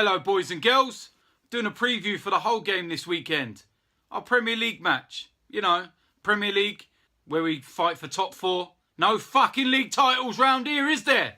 Hello boys and girls, doing a preview for the whole game this weekend. Our Premier League match, Premier League, where we fight for top four. No fucking league titles round here, is there?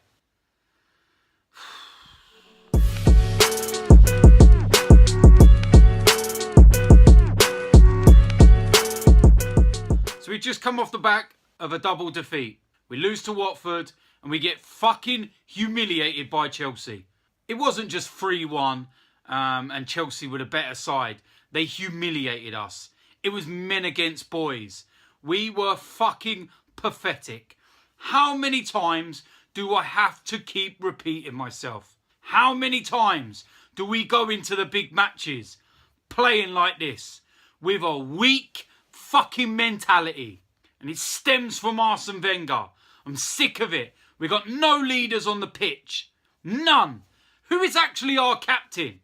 So we just come off the back of a double defeat. We lose to Watford and we get fucking humiliated by Chelsea. It wasn't just 3-1 and Chelsea were the better side. They humiliated us. It was men against boys. We were fucking pathetic. How many times do I have to keep repeating myself? How many times do we go into the big matches playing like this with a weak fucking mentality? And it stems from Arsene Wenger. I'm sick of it. We got no leaders on the pitch. None. Who is actually our captain?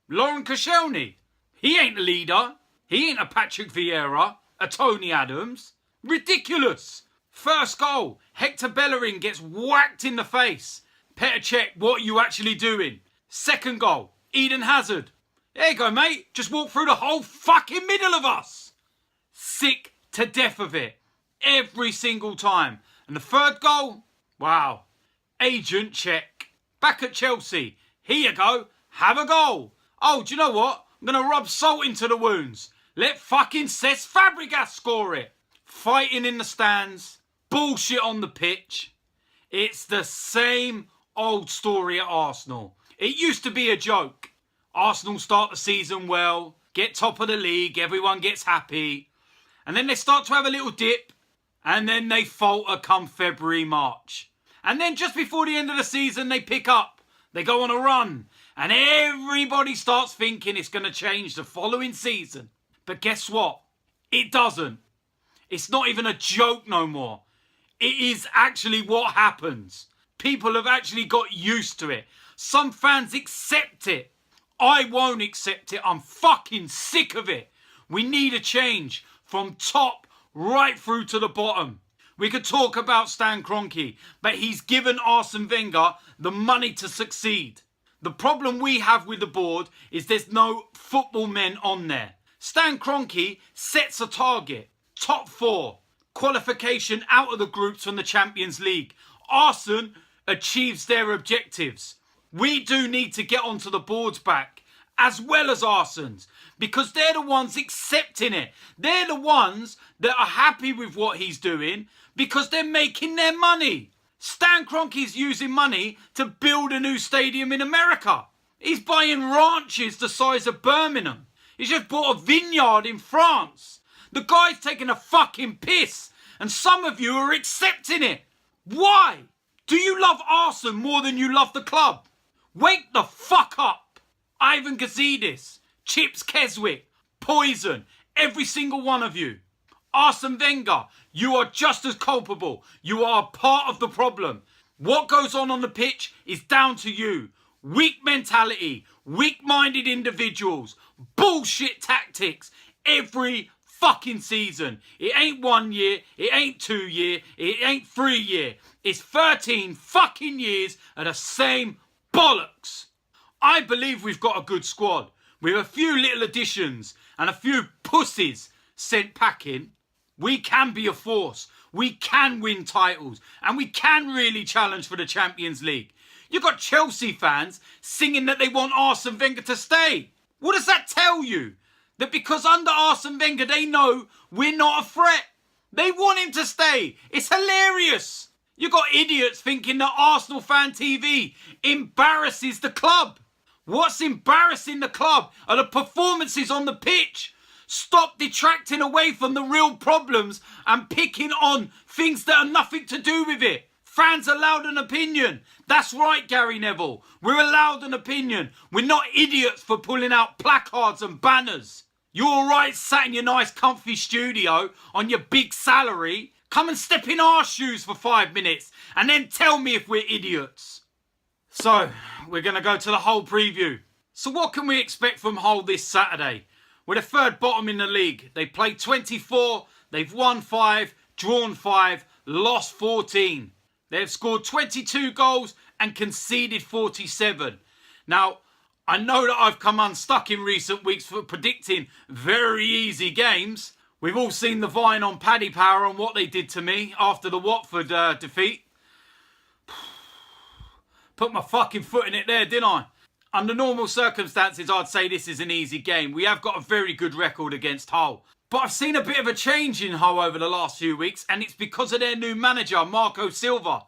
Laurent Koscielny. He ain't a leader. He ain't a Patrick Vieira, a Tony Adams. Ridiculous. First goal, Hector Bellerin gets whacked in the face. Petr Cech, what are you actually doing? Second goal, Eden Hazard. There you go, mate. Just walk through the whole fucking middle of us. Sick to death of it. Every single time. And the third goal, wow. Agent Cech. Back at Chelsea. Here you go. Have a goal. Oh, do you know what? I'm going to rub salt into the wounds. Let fucking Cesc Fabregas score it. Fighting in the stands. Bullshit on the pitch. It's the same old story at Arsenal. It used to be a joke. Arsenal start the season well. Get top of the league. Everyone gets happy. And then they start to have a little dip. And then they falter come February, March. And then just before the end of the season, they pick up. They go on a run. And everybody starts thinking it's going to change the following season. But guess what? It doesn't. It's not even a joke no more. It is actually what happens. People have actually got used to it. Some fans accept it. I won't accept it. I'm fucking sick of it. We need a change from top right through to the bottom. We could talk about Stan Kroenke, but he's given Arsene Wenger the money to succeed. The problem we have with the board is there's no football men on there. Stan Kroenke sets a target. Top four. Qualification out of the groups from the Champions League. Arsene achieves their objectives. We do need to get onto the boards back, as well as Arsene's, because they're the ones accepting it. They're the ones that are happy with what he's doing because they're making their money. Stan Kroenke's using money to build a new stadium in America. He's buying ranches the size of Birmingham. He's just bought a vineyard in France. The guy's taking a fucking piss, and some of you are accepting it. Why? Do you love Arsene more than you love the club? Wake the fuck up. Ivan Gazidis, Chips Keswick, Poison, every single one of you. Arsene Wenger, you are just as culpable. You are part of the problem. What goes on the pitch is down to you. Weak mentality, weak-minded individuals, bullshit tactics, every fucking season. It ain't 1 year, it ain't 2 year, it ain't 3 year. It's 13 fucking years of the same bollocks. I believe we've got a good squad with a few little additions and a few pussies sent packing. We can be a force. We can win titles and we can really challenge for the Champions League. You've got Chelsea fans singing that they want Arsene Wenger to stay. What does that tell you? That because under Arsene Wenger they know we're not a threat. They want him to stay. It's hilarious. You got idiots thinking that Arsenal Fan TV embarrasses the club. What's embarrassing the club are the performances on the pitch. Stop detracting away from the real problems and picking on things that are nothing to do with it. Fans are allowed an opinion. That's right, Gary Neville. We're allowed an opinion. We're not idiots for pulling out placards and banners. You're all right sat in your nice comfy studio on your big salary. Come and step in our shoes for 5 minutes and then tell me if we're idiots. So, we're going to go to the Hull preview. So what can we expect from Hull this Saturday? We're the third bottom in the league. They played 24, they've won 5, drawn 5, lost 14. They've scored 22 goals and conceded 47. Now, I know that I've come unstuck in recent weeks for predicting very easy games. We've all seen the Vine on Paddy Power and what they did to me after the Watford defeat. Put my fucking foot in it there, didn't I? Under normal circumstances, I'd say this is an easy game. We have got a very good record against Hull. But I've seen a bit of a change in Hull over the last few weeks, and it's because of their new manager, Marco Silva.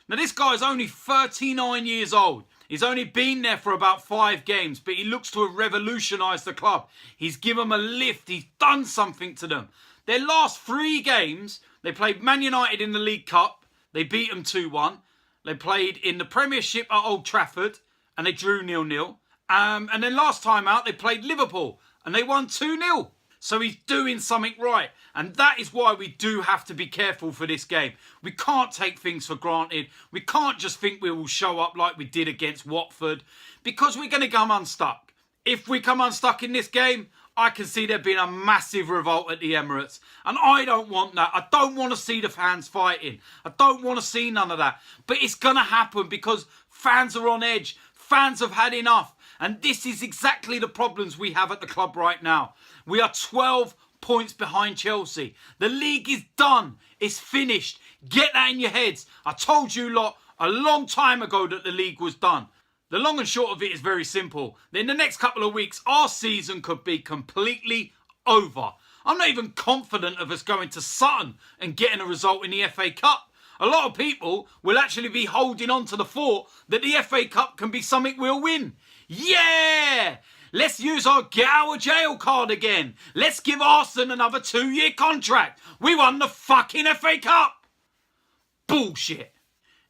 Now, this guy is only 39 years old. He's only been there for about 5 games, but he looks to have revolutionised the club. He's given them a lift. He's done something to them. Their last 3 games, they played Man United in the League Cup. They beat them 2-1. They played in the Premiership at Old Trafford, and they drew 0-0. And then last time out, they played Liverpool, and they won 2-0. So he's doing something right. And that is why we do have to be careful for this game. We can't take things for granted. We can't just think we will show up like we did against Watford, because we're going to come unstuck. If we come unstuck in this game, I can see there being a massive revolt at the Emirates. And I don't want that. I don't want to see the fans fighting. I don't want to see none of that. But it's going to happen because fans are on edge. Fans have had enough. And this is exactly the problems we have at the club right now. We are 12 points behind Chelsea. The league is done. It's finished. Get that in your heads. I told you lot a long time ago that the league was done. The long and short of it is very simple. In the next couple of weeks, our season could be completely over. I'm not even confident of us going to Sutton and getting a result in the FA Cup. A lot of people will actually be holding on to the thought that the FA Cup can be something we'll win. Yeah! Let's use our get out of jail card again. Let's give Arsenal another 2-year contract. We won the fucking FA Cup. Bullshit.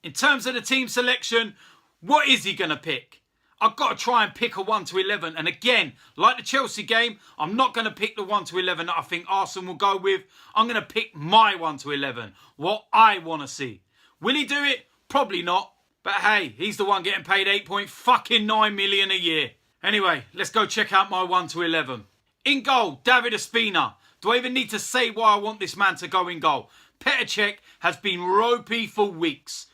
In terms of the team selection, what is he going to pick? I've got to try and pick a 1 to 11. And again, like the Chelsea game, I'm not going to pick the 1 to 11 that I think Arsenal will go with. I'm going to pick my 1 to 11. What I want to see. Will he do it? Probably not. But hey, he's the one getting paid $8.9 million a year. Anyway, let's go check out my 1 to 11. In goal, David Ospina. Do I even need to say why I want this man to go in goal? Petr Cech has been ropey for weeks.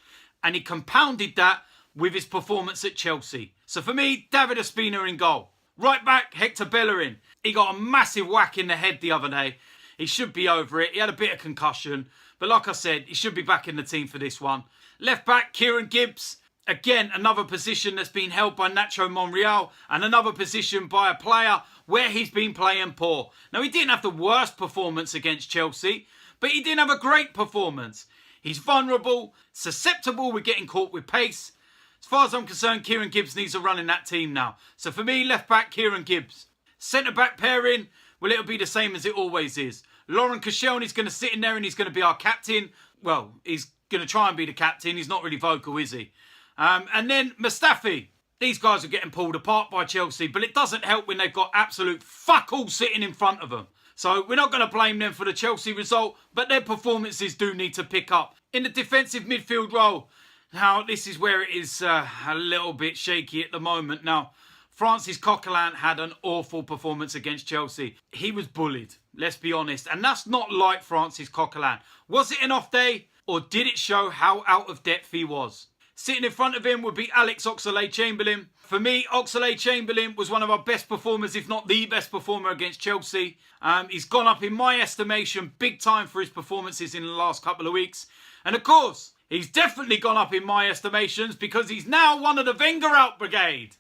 And he compounded that with his performance at Chelsea. So for me, David Ospina in goal. Right back, Hector Bellerin. He got a massive whack in the head the other day. He should be over it. He had a bit of concussion. But like I said, he should be back in the team for this one. Left back, Kieran Gibbs. Again, another position that's been held by Nacho Monreal. And another position by a player where he's been playing poor. Now, he didn't have the worst performance against Chelsea. But he didn't have a great performance. He's vulnerable, susceptible with getting caught with pace. As far as I'm concerned, Kieran Gibbs needs to run in that team now. So for me, left back, Kieran Gibbs. Centre back pairing, well, it'll be the same as it always is. Laurent Koscielny's going to sit in there and he's going to be our captain. Well, he's going to try and be the captain. He's not really vocal, is he? And then Mustafi. These guys are getting pulled apart by Chelsea, but it doesn't help when they've got absolute fuck all sitting in front of them. So we're not going to blame them for the Chelsea result, but their performances do need to pick up. In the defensive midfield role, now this is where it is a little bit shaky at the moment. Now, Francis Coquelin had an awful performance against Chelsea. He was bullied, let's be honest. And that's not like Francis Coquelin. Was it an off day, or did it show how out of depth he was? Sitting in front of him would be Alex Oxlade-Chamberlain. For me, Oxlade-Chamberlain was one of our best performers, if not the best performer against Chelsea. He's gone up in my estimation big time for his performances in the last couple of weeks. And of course, he's definitely gone up in my estimations because he's now one of the Wenger out brigade.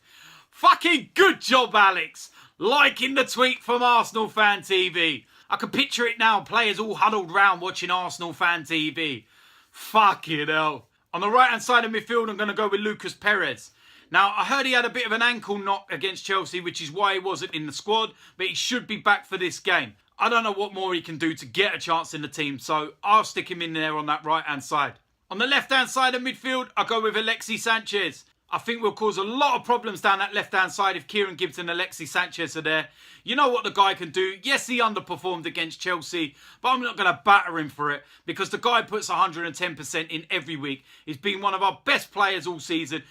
Fucking good job, Alex. Liking the tweet from Arsenal Fan TV. I can picture it now, players all huddled round watching Arsenal Fan TV. Fucking hell. On the right-hand side of midfield, I'm going to go with Lucas Perez. Now, I heard he had a bit of an ankle knock against Chelsea, which is why he wasn't in the squad, but he should be back for this game. I don't know what more he can do to get a chance in the team, so I'll stick him in there on that right-hand side. On the left-hand side of midfield, I'll go with Alexis Sanchez. I think we'll cause a lot of problems down that left-hand side if Kieran Gibbs and Alexis Sanchez are there. You know what the guy can do. Yes, he underperformed against Chelsea, but I'm not going to batter him for it because the guy puts 110% in every week. He's been one of our best players all season.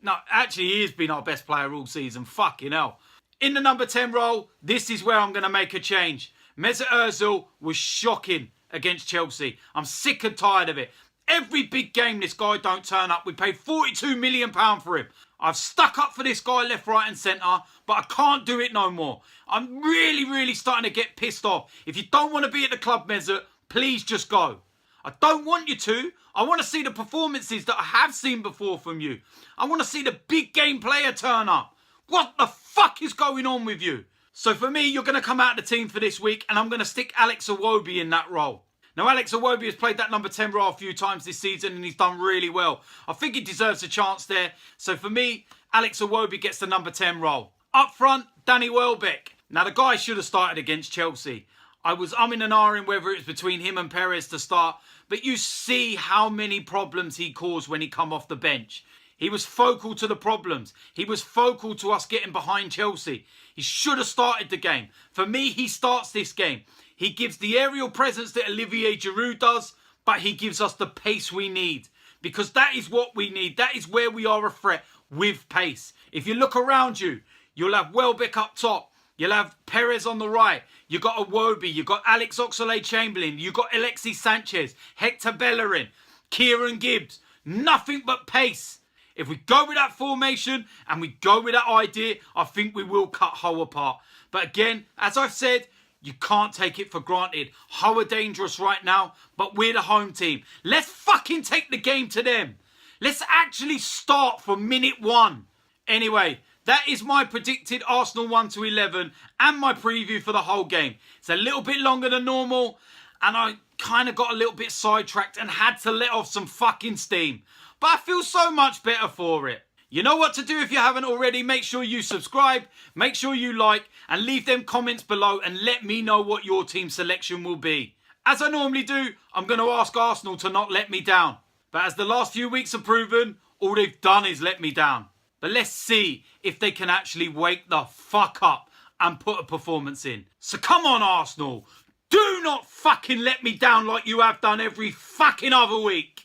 No, actually, he has been our best player all season. Fucking hell. In the number 10 role, this is where I'm going to make a change. Mesut Ozil was shocking against Chelsea. I'm sick and tired of it. Every big game this guy don't turn up. We paid £42 million for him. I've stuck up for this guy left, right and centre, but I can't do it no more. I'm really starting to get pissed off. If you don't want to be at the club, Mesut, please just go. I don't want you to. I want to see the performances that I have seen before from you. I want to see the big game player turn up. What the fuck is going on with you? So for me, you're going to come out of the team for this week, and I'm going to stick Alex Iwobi in that role. Now, Alex Iwobi has played that number 10 role a few times this season, and he's done really well. I think he deserves a chance there. So for me, Alex Iwobi gets the number 10 role. Up front, Danny Welbeck. Now, the guy should have started against Chelsea. I was umming and ahhing whether it was between him and Perez to start, but you see how many problems he caused when he come off the bench. He was focal to the problems. He was focal to us getting behind Chelsea. He should have started the game. For me, he starts this game. He gives the aerial presence that Olivier Giroud does, but he gives us the pace we need. Because that is what we need. That is where we are a threat, with pace. If you look around you, you'll have Welbeck up top. You'll have Perez on the right. You've got Iwobi. You've got Alex Oxlade-Chamberlain. You've got Alexis Sanchez, Hector Bellerin, Kieran Gibbs. Nothing but pace. If we go with that formation and we go with that idea, I think we will cut Hull apart. But again, as I've said, you can't take it for granted. Hull are dangerous right now, but we're the home team. Let's fucking take the game to them. Let's actually start from minute 1. Anyway, that is my predicted Arsenal 1-11 and my preview for the whole game. It's a little bit longer than normal, and I kind of got a little bit sidetracked and had to let off some fucking steam. But I feel so much better for it. You know what to do if you haven't already. Make sure you subscribe, make sure you like, and leave them comments below and let me know what your team selection will be. As I normally do, I'm going to ask Arsenal to not let me down. But as the last few weeks have proven, all they've done is let me down. But let's see if they can actually wake the fuck up and put a performance in. So come on, Arsenal. Do not fucking let me down like you have done every fucking other week.